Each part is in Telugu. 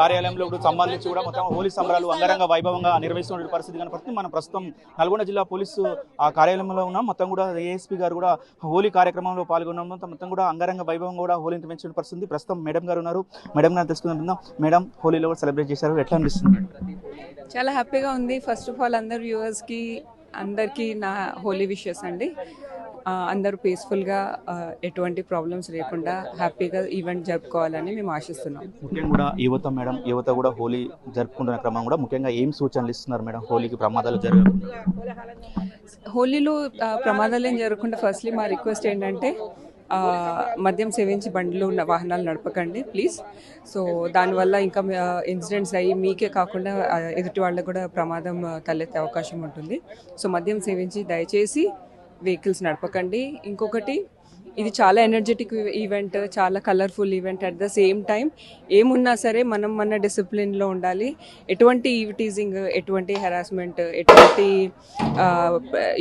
కార్యాలయంలో కూడా సంబంధించి కూడా మొత్తం హోలీ సంబరాలు అంగరంగ వైభవంగా నిర్వహిస్తున్న పరిస్థితి కనపడుతుంది. మనం ప్రస్తుతం నల్గొండ జిల్లా పోలీసు ఆ కార్యాలయంలో ఉన్నాం. మొత్తం కూడా ఏఎస్పీ గారు కూడా హోలీ కార్యక్రమంలో పాల్గొన్నాం. మొత్తం కూడా అంగరంగ వైభవం కూడా హోలీ నిర్వహించిన పరిస్థితి. ప్రస్తుతం మేడం గారు ఉన్నారు. మేడం గారు తెలుసుకుందాం. మేడం, హోలీలో కూడా సెలబ్రేట్ చేశారు, ఎట్లా అనిపిస్తుంది? చాలా హ్యాపీగా ఉంది. ఫస్ట్ ఆఫ్ ఆల్ అందరు వ్యూవర్స్కి అందరికీ నా హోలీ విషెస్ అండి. అందరూ పీస్ఫుల్గా ఎటువంటి ప్రాబ్లమ్స్ లేకుండా హ్యాపీగా ఈవెంట్ జరుపుకోవాలని మేము ఆశిస్తున్నాం. ముఖ్యంగా కూడా యువత కూడా హోలీ జరుపుకుంటున్న క్రమం కూడా ముఖ్యంగా ఏం సూచనలు ఇస్తున్నారు మేడం హోలీకి ప్రమాదాలు జరగకుండా? హోలీలో ప్రమాదాలు ఏం జరగకుండా ఫస్ట్లీ మా రిక్వెస్ట్ ఏంటంటే మద్యం సేవించి బండ్లు వాహనాలు నడపకండి ప్లీజ్. సో దానివల్ల ఇంకా ఇన్సిడెంట్స్ అయ్యి మీకే కాకుండా ఎదుటి వాళ్ళకు కూడా ప్రమాదం తలెత్తే అవకాశం ఉంటుంది. సో మద్యం సేవించి దయచేసి వెహికల్స్ నడపకండి. ఇంకొకటి, ఇది చాలా ఎనర్జెటిక్ ఈవెంట్, చాలా colourful event. At the same time ఏమున్నా సరే మన డిసిప్లిన్లో ఉండాలి. ఎటువంటి ఈవిటీజింగ్, ఎటువంటి హెరాస్మెంట్, ఎటువంటి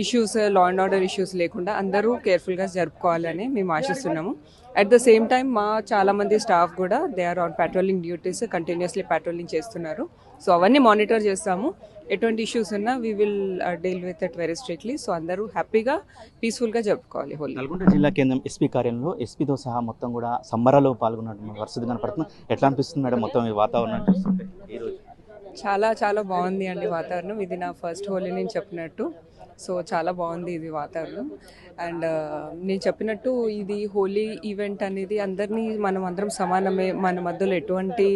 issues, law and order issues లేకుండా అందరూ కేర్ఫుల్గా జరుపుకోవాలని మేము ఆశిస్తున్నాము. అట్ ద సేమ్ టైం మా చాలామంది స్టాఫ్ కూడా they are on patrolling duties, continuously patrolling చేస్తున్నారు. సో అవన్నీ మానిటర్ చేస్తాము. ఎటువంటి ఇష్యూస్ ఉన్నా we will deal with it very strictly. So అందరూ హ్యాపీగా పీస్ఫుల్గా జరుపుకోవాలి హోలీ. నల్గొండ జిల్లా కేంద్రం ఎస్పీ కార్యాలయంలో ఎస్పీతో సహా మొత్తం కూడా సంబరాల్లో పాల్గొన్నట్టు పరిస్థితి కనపడుతుంది. ఎట్లా అనిపిస్తుంది మేడం మొత్తం ఈ వాతావరణం చూస్తుంటే ఈరోజు? చాలా చాలా బాగుంది అండి వాతావరణం. ఇది నా ఫస్ట్ హోలీ నేను చెప్పినట్టు. సో చాలా బాగుంది ఇది వాతావరణం. అండ్ నేను చెప్పినట్టు ఇది హోలీ ఈవెంట్ అనేది మనం అందరం సమానమే, మన మధ్యలో ఎటువంటి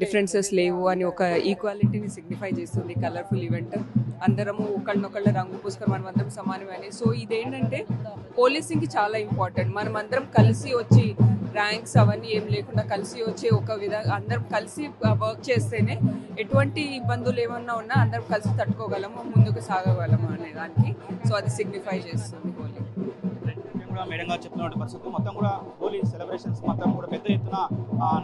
డిఫరెన్సెస్ లేవు అని ఒక ఈక్వాలిటీని సిగ్నిఫై చేస్తుంది కలర్ఫుల్ ఈవెంట్. అందరము ఒకళ్ళనొకళ్ళ రంగు పూసుకొని మనం అందరం సమానమే అని. సో ఇదేంటంటే పోలీసింగ్కి చాలా ఇంపార్టెంట్. మనం అందరం కలిసి వచ్చి ర్యాంక్స్ అవన్నీ ఏం లేకుండా కలిసి వచ్చి ఒక విధంగా అందరం కలిసి వర్క్ చేస్తేనే ఎటువంటి ఇబ్బందులు ఏమన్నా ఉన్నా అందరం కలిసి తట్టుకోగలము, ముందుకు సాగగలము అనే దానికి. సో అది సిగ్నిఫై చేస్తుంది హోలీ. మేడం గారు చెప్తున్న పరిస్థితి మొత్తం కూడా హోలీ సెలబ్రేషన్స్ మొత్తం కూడా పెద్ద ఎత్తున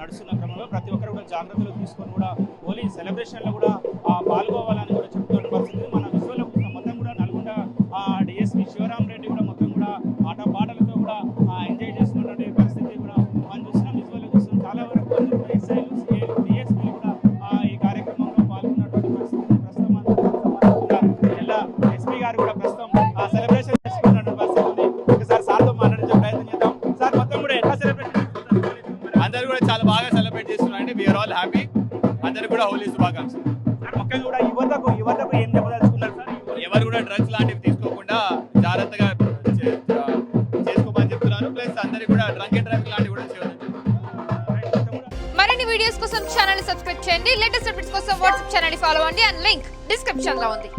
నడుస్తున్న క్రమంలో ప్రతి ఒక్కరు కూడా జాగ్రత్తలు తీసుకొని కూడా హోలీ సెలబ్రేషన్లో కూడా పాల్గొవాలని కూడా చెప్తున్న పరిస్థితి. మన విజువల్లో మొత్తం కూడా నల్గొండ డిఎస్పీ శివరామ్ రెడ్డి కూడా మొత్తం కూడా ఆట పాటలతో కూడా ఎంజాయ్ చేస్తున్నటువంటి పరిస్థితి కూడా మనం చూస్తున్నాం. విజువల్లో చూస్తున్నాం. చాలా వరకు ఎస్ఐలు, డిఎస్పీలు కూడా ఈ కార్యక్రమంలో పాల్గొన్నటువంటి పరిస్థితి. ప్రస్తుతం జిల్లా ఎస్పీ గారు కూడా ప్రస్తుతం సెలబ్రేషన్ చేసుకున్నటువంటి పరిస్థితి ఉంది. ఒకసారి సార్తో మాట్లాడించే ప్రయత్నం చేద్దాం. సార్, మొత్తం కూడా ఎట్లా సెలబ్రేట్ చేస్తున్నారు? అందరూ కూడా చాలా బాగా సెలబ్రేట్ చేస్తున్నారండి. We are all happy. అందరూ కూడా హోలీ శుభాకాంక్షలు. ముఖ్యంగా కూడా యువతకు ఏం చెప్పదలుచుకున్నారు సార్? ఎవరు కూడా డ్రగ్స్ లాంటివి తీసుకోకుండా జాగ్రత్తగా చేసుకోమని చెప్తున్నారు. ప్లస్ అందరికీ కూడా డ్రంక్ అండ్ డ్రైవింగ్ లాంటివి కూడా చేయదు. మరిన్ని వీడియోస్ కోసం ఛానల్ ని సబ్స్క్రైబ్ చేయండి. లేటెస్ట్ అప్డేట్స్ కోసం వాట్సాప్ ఛానల్ ని ఫాలో అవ్వండి. అండ్ లింక్ డిస్క్రిప్షన్ లో ఉంది.